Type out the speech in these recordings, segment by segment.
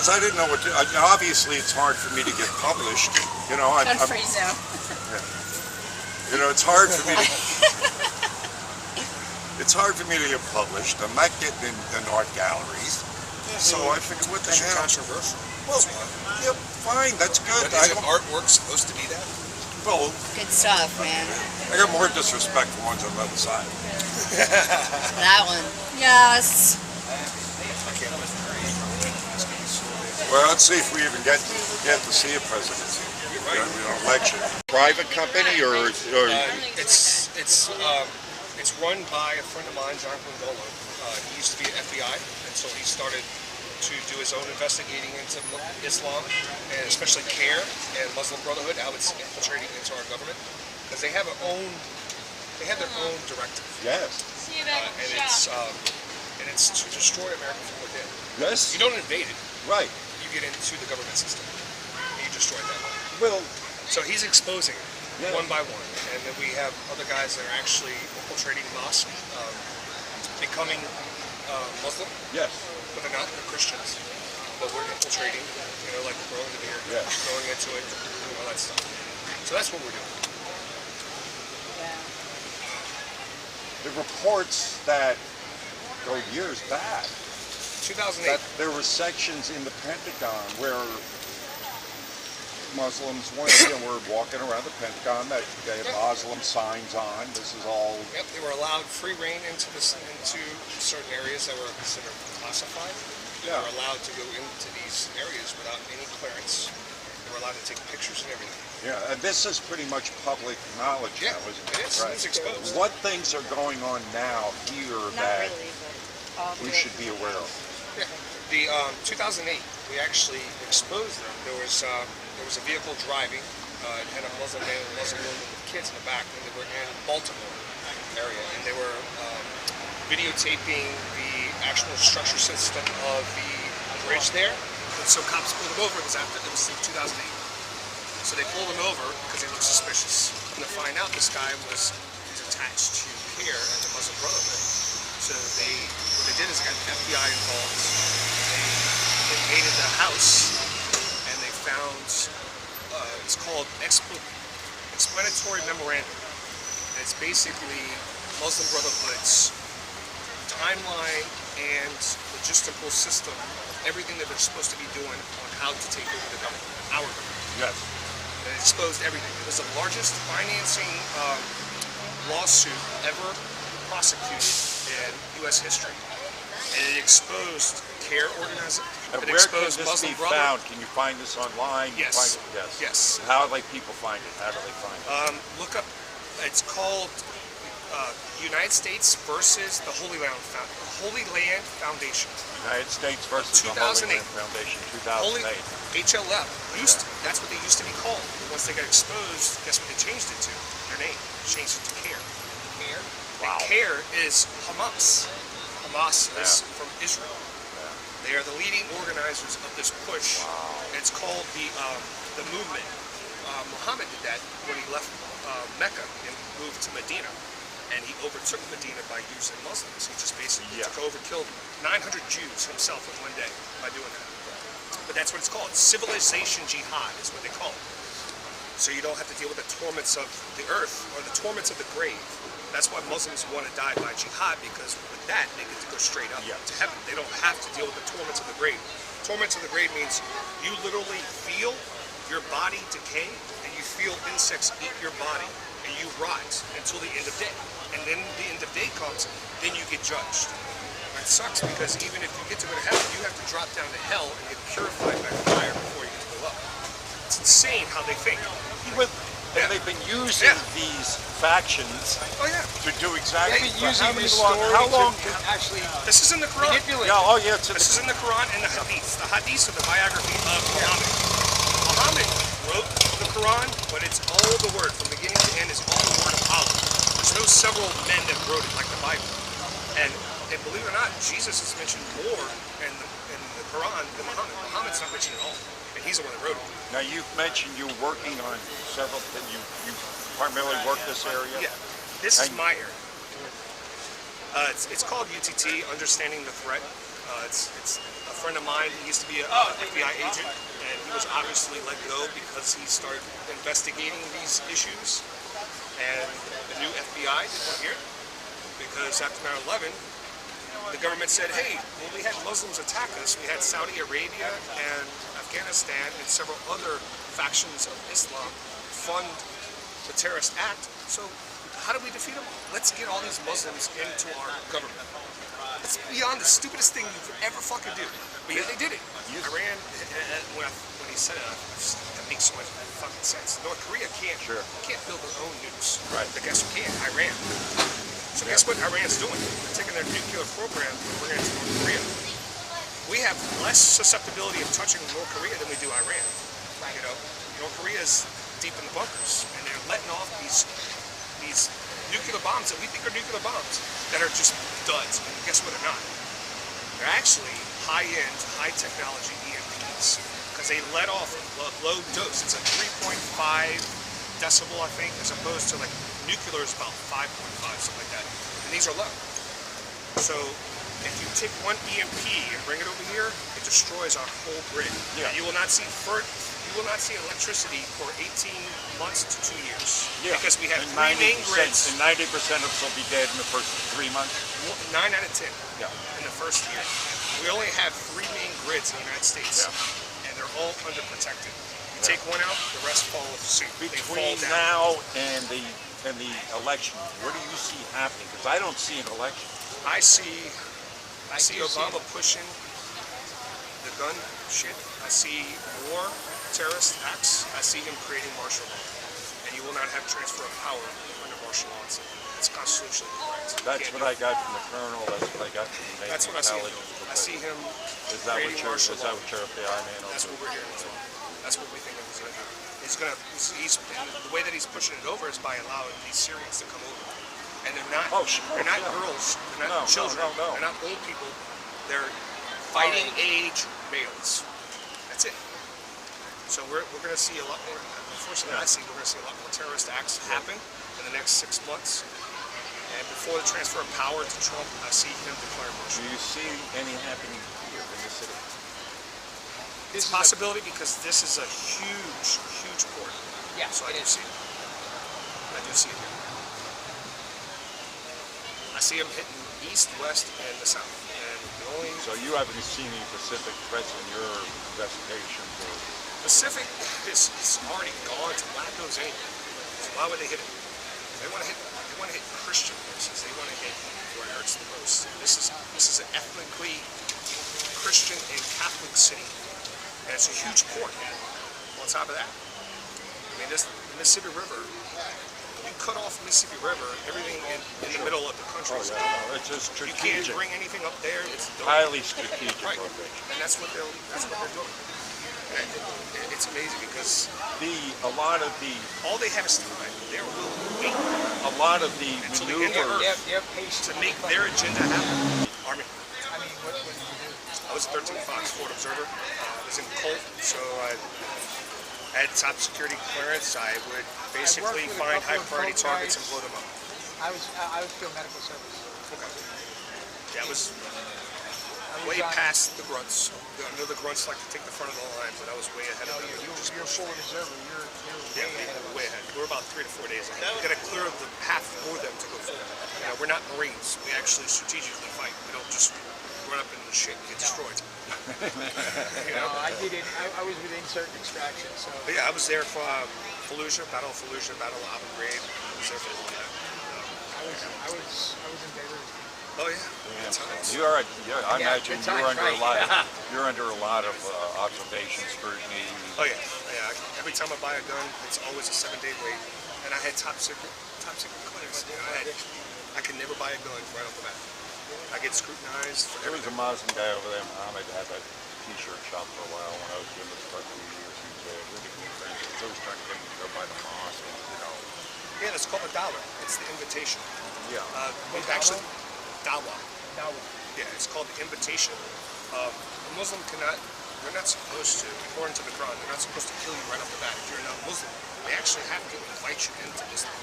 because I didn't know what to, obviously it's hard for me to get published, you know. On Free Zone. You know, it's hard for me to, it's hard for me to get published. I'm not getting in art galleries. So I figured, what the hell? Controversial. Well, yeah, fine, that's good. But isn't artwork supposed to be that? Well, Good stuff, man. I got more disrespect for ones on the other side. That one. Yes. Well, let's see if we even get to see a presidency. Right. Election. Private company or It's run by a friend of mine, John Gondola. He used to be at FBI, and so he started to do his own investigating into Islam, and especially CARE and Muslim Brotherhood, how it's infiltrating into our government, because they have their own directive. Yes. And it's to destroy America from within. Yes. You don't invade it. Right. You get into the government system. And you destroy it that way. Well. So he's exposing it. Yeah. One by one, and then we have other guys that are actually infiltrating mosques, becoming Muslim. Yes. But they're not. They're Christians. But we're infiltrating. You know, like growing the beard, going into it, doing all that stuff. So that's what we're doing. The reports that go years back. 2008. That there were sections in the Pentagon where Muslims were walking around the Pentagon that they had Muslim signs on. This is all. Yep, they were allowed free reign into certain areas that were considered classified. They were allowed to go into these areas without any clearance. They were allowed to take pictures and everything. Yeah, and this is pretty much public knowledge now, isn't it? It is. Right. It's exposed. What things are going on now here that we should be aware of? Yeah. The 2008, we actually exposed them. There was a vehicle driving. It had a Muslim man and a Muslim woman with kids in the back, and they were in Baltimore area, and they were videotaping the actual structure system of the bridge there. And so cops pulled them over. It was in 2008. So they pulled him over because they looked suspicious. And to find out this guy was attached to CARE and the Muslim Brotherhood. So what they did is got the FBI involved. They invaded the house and they found it's called explanatory memorandum. And it's basically Muslim Brotherhood's timeline and logistical system of everything that they're supposed to be doing on how to take over the government, our government. Yes. And it exposed everything. It was the largest financing lawsuit ever prosecuted in U.S. history. And it exposed CARE organization. And where can this be found? Can you find this online? Yes. Yes. How do people find it? How do they find it? Look up. It's called United States versus the Holy Land Foundation. United States versus the Holy Land Foundation, 2008. HLF. That's what they used to be called. Once they got exposed, guess what they changed it to? Their name. Changed it to CARE. CARE. Wow. And CARE is Hamas. Hamas is from Israel. They are the leading organizers of this push. Wow. It's called the movement. Muhammad did that when he left Mecca and moved to Medina. And he overtook Medina by using Muslims. He just basically took over, killed 900 Jews himself in one day by doing that. But that's what it's called. Civilization jihad is what they call it. So you don't have to deal with the torments of the earth or the torments of the grave. That's why Muslims want to die by jihad, because with that, they get to go straight up to heaven. They don't have to deal with the torments of the grave. Torments of the grave means you literally feel your body decay, and you feel insects eat your body, and you rot until the end of day. And then the end of day comes, then you get judged. It sucks because even if you get to go to heaven, you have to drop down to hell and get purified by fire before you get to go up. It's insane how they think. And they've been using these factions to do exactly. They've been using this story. How long? Actually, this is in the Quran. This is in the Quran and the Hadith. The Hadith are the biography of Muhammad. Muhammad wrote the Quran, but it's all the word from beginning to end is all the word of Allah. There's no several men that wrote it like the Bible. And believe it or not, Jesus is mentioned more in the Quran than Muhammad. Muhammad's not mentioned at all. And he's the one that wrote it. Now you've mentioned you're working on several. You primarily work this area. Yeah, this is my area. It's called UTT, Understanding the Threat. It's a friend of mine. He used to be a FBI agent, and he was obviously let go because he started investigating these issues. And the new FBI didn't want to hear it because after 9/11, the government said, "Hey, when we had Muslims attack us, we had Saudi Arabia and Afghanistan and several other factions of Islam fund the terrorist act. So how do we defeat them? Let's get all these Muslims into our government." It's beyond the stupidest thing you could ever fucking do. But yet they did it. Iran, when he said it, that makes so much fucking sense. North Korea can't build their own nukes. Right. But guess who can? Iran. So guess what Iran's doing? They're taking their nuclear program and bringing it to North Korea. We have less susceptibility of touching North Korea than we do Iran. You know, North Korea is deep in the bunkers, and they're letting off these nuclear bombs that we think are nuclear bombs that are just duds. And guess what? They're not. They're actually high-end, high-technology EMPs because they let off a low dose. It's a 3.5 decibel, I think, as opposed to like nuclear is about 5.5, something like that. And these are low. So if you take one EMP and bring it over here, it destroys our whole grid. Yeah. You will not see electricity for 18 months to 2 years. Yeah. Because we have And three main grids. And 90% of us will be dead in the first 3 months. 9 out of 10 Yeah. in the first year. We only have three main grids in the United States, Yeah. and they're all underprotected. You take one out, the rest follow suit. They fall Between down. now and the election, what do you see happening? Because I don't see an election. I see Obama pushing the gun shit. I see more terrorist acts. I see him creating martial law. And you will not have transfer of power under martial law. It's constitutionally correct. That's what I got from the colonel. That's what I got from the Navy That's what I see. intelligence. I see him Is that creating martial law. what your FBI man will That's do? what we're hearing as well. That's what we think he's going to do. He's the way that he's pushing it over is by allowing these Syrians to come over. And they're not they're not girls, they're not children, they're not old people. They're fighting age males. That's it. So we're going to see a lot more. Unfortunately, we're going to see a lot more terrorist acts happen in the next 6 months. And before the transfer of power to Trump, I see him declare martial Do you see any happening here in the city? It's a possibility because this is a huge, huge port. Yeah, so I do see it. I do see it here. I see them hitting east, west, and the south. And the only So you haven't seen any Pacific threats in your investigations? Pacific is already gone to wackos anyway. So why would they hit it? They want to hit Christian places. They want to hit where it hurts the most. This is an ethnically Christian and Catholic city, and it's a huge port. On top of that, I mean, the Mississippi River. You cut off Mississippi River, everything in the middle of the country. Oh, yeah, no, it's just You strategic. can't bring anything up there. It's Highly strategic right, location. and that's what they're doing. And it's amazing because all they have is time. They're willing to wait a lot of the until the end of maneuvers. Earth to make their agenda happen. Army. I mean, what did you do? I was a 13 Fox Fort Observer. I was in Colt, so I had top security clearance. I would basically with a find couple high of priority Colt targets guys. and blow them up. I was field medical service. Okay. Yeah, I was I way was on- past the grunts. I know the grunts like to take the front of the line, but I was way ahead No, of them. you're a forward observer. You're Yeah, way ahead of us. way ahead. We're about 3 to 4 days ahead. We got to clear the path for them to go forward. You know, we're not Marines. We actually strategically fight. We don't just run up into the shit and get destroyed. You know? No, I did it. I was with insert extraction, so But yeah, I was there for Fallujah, Battle of Fallujah, Battle of Abu Ghraib. I was there for all that. I was in Beirut. Oh yeah, good times. I Yeah, imagine good you're times, under a lot. right, You're under a lot of observation scrutiny. Oh yeah, yeah. Every time I buy a gun, it's always a 7-day wait, and I had top secret clearance. You know, I could never buy a gun right off the bat. I get scrutinized for There was a everything. Muslim guy over there, Muhammad, had that t-shirt shop for a while when I was doing this for a few years. He was really good friend. He was always trying to get me to go by the mosque, you know. Yeah, it's called a dawah. It's the invitation. Yeah. We've actually dawah. Now, Yeah, it's called the invitation. A Muslim cannot. They're not supposed to, according to the Quran, they're not supposed to kill you right off the bat if you're not Muslim. They actually have to invite you into Islam.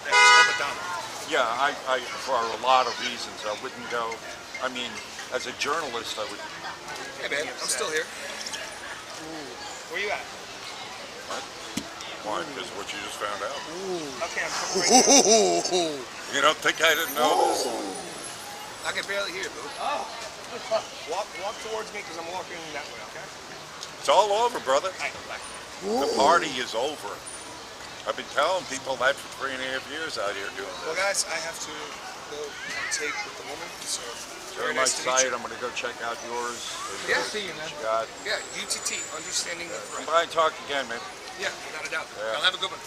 That was but down. Yeah, I for a lot of reasons I wouldn't go. I mean, as a journalist, I would. Hey man, I'm still here. Where you at? Why? Because what you just found out. Okay, I'm coming right here. You don't think I didn't know this? I can barely hear, boo. Oh. Walk towards me because I'm walking that way, okay? It's all over, brother. All right, back. The party is over. I've been telling people that for 3.5 years out here doing Well, this. guys, I have to go take with the woman, so Go very to my nice to meet site. you. I'm going to go check out yours. And Yeah. See you, man. what you got. Yeah, UTT, Understanding the Threat. Bye. Talk again, man. Yeah, without a doubt. Yeah. Y'all have a good one.